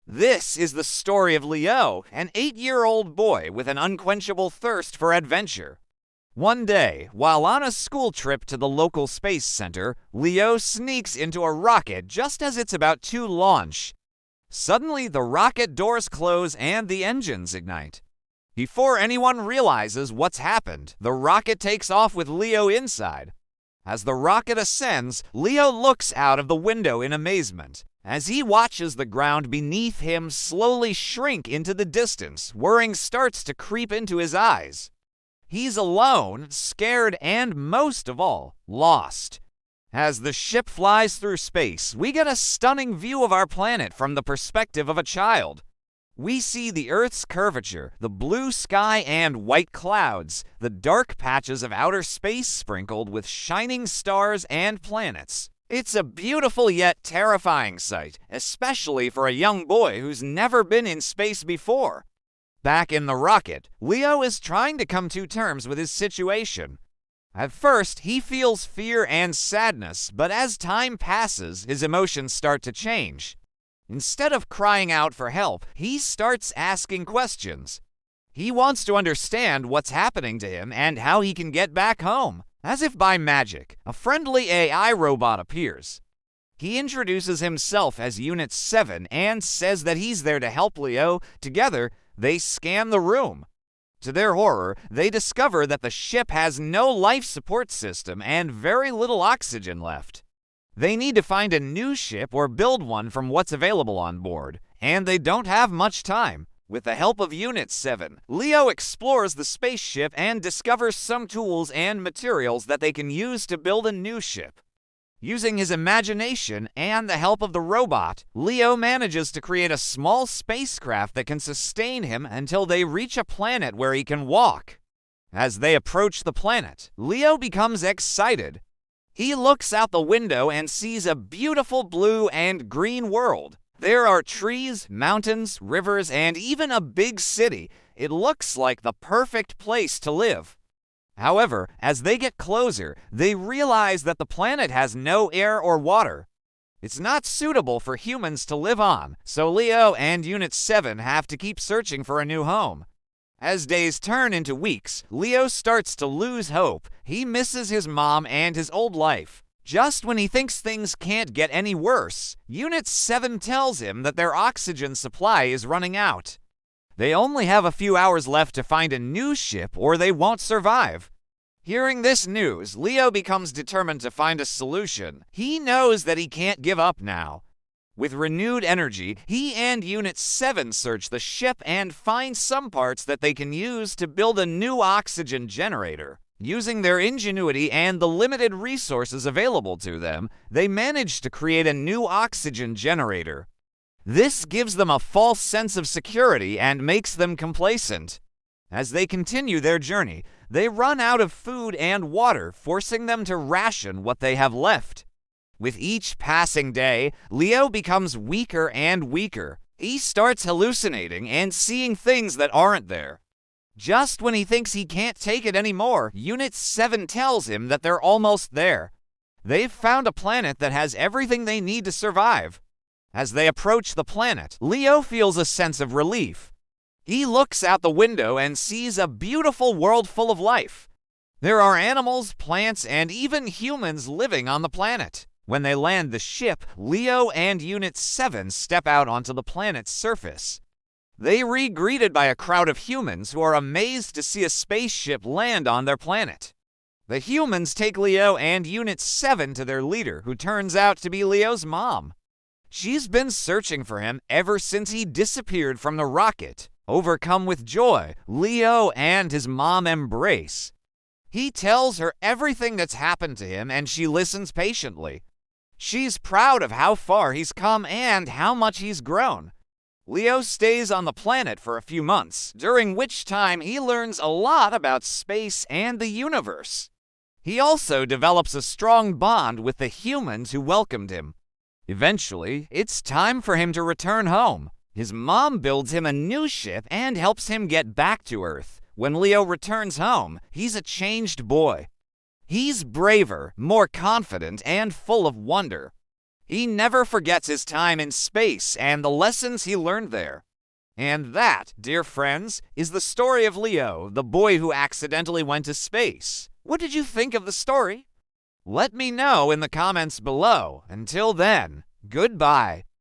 This is the story of Leo, an 8-year-old boy with an unquenchable thirst for adventure. One day, while on a school trip to the local space center, Leo sneaks into a rocket just as it's about to launch. Suddenly, the rocket doors close and the engines ignite. Before anyone realizes what's happened, the rocket takes off with Leo inside. As the rocket ascends, Leo looks out of the window in amazement. As he watches the ground beneath him slowly shrink into the distance, worrying starts to creep into his eyes. He's alone, scared, and most of all, lost. As the ship flies through space, we get a stunning view of our planet from the perspective of a child. We see the Earth's curvature, the blue sky and white clouds, the dark patches of outer space sprinkled with shining stars and planets. It's a beautiful yet terrifying sight, especially for a young boy who's never been in space before. Back in the rocket, Leo is trying to come to terms with his situation. At first, he feels fear and sadness, but as time passes, his emotions start to change. Instead of crying out for help, he starts asking questions. He wants to understand what's happening to him and how he can get back home. As if by magic, a friendly AI robot appears. He introduces himself as Unit 7 and says that he's there to help Leo. Together, they scan the room. To their horror, they discover that the ship has no life support system and very little oxygen left. They need to find a new ship or build one from what's available on board, and they don't have much time. With the help of Unit 7, Leo explores the spaceship and discovers some tools and materials that they can use to build a new ship. Using his imagination and the help of the robot, Leo manages to create a small spacecraft that can sustain him until they reach a planet where he can walk. As they approach the planet, Leo becomes excited. He looks out the window and sees a beautiful blue and green world. There are trees, mountains, rivers, and even a big city. It looks like the perfect place to live. However, as they get closer, they realize that the planet has no air or water. It's not suitable for humans to live on, so Leo and Unit 7 have to keep searching for a new home. As days turn into weeks, Leo starts to lose hope. He misses his mom and his old life. Just when he thinks things can't get any worse, Unit 7 tells him that their oxygen supply is running out. They only have a few hours left to find a new ship or they won't survive. Hearing this news, Leo becomes determined to find a solution. He knows that he can't give up now. With renewed energy, he and Unit 7 search the ship and find some parts that they can use to build a new oxygen generator. Using their ingenuity and the limited resources available to them, they manage to create a new oxygen generator. This gives them a false sense of security and makes them complacent. As they continue their journey, they run out of food and water, forcing them to ration what they have left. With each passing day, Leo becomes weaker and weaker. He starts hallucinating and seeing things that aren't there. Just when he thinks he can't take it anymore, Unit 7 tells him that they're almost there. They've found a planet that has everything they need to survive. As they approach the planet, Leo feels a sense of relief. He looks out the window and sees a beautiful world full of life. There are animals, plants, and even humans living on the planet. When they land the ship, Leo and Unit 7 step out onto the planet's surface. They re-greeted by a crowd of humans who are amazed to see a spaceship land on their planet. The humans take Leo and Unit 7 to their leader, who turns out to be Leo's mom. She's been searching for him ever since he disappeared from the rocket. Overcome with joy, Leo and his mom embrace. He tells her everything that's happened to him and she listens patiently. She's proud of how far he's come and how much he's grown. Leo stays on the planet for a few months, during which time he learns a lot about space and the universe. He also develops a strong bond with the humans who welcomed him. Eventually, it's time for him to return home. His mom builds him a new ship and helps him get back to Earth. When Leo returns home, he's a changed boy. He's braver, more confident, and full of wonder. He never forgets his time in space and the lessons he learned there. And that, dear friends, is the story of Leo, the boy who accidentally went to space. What did you think of the story? Let me know in the comments below. Until then, goodbye.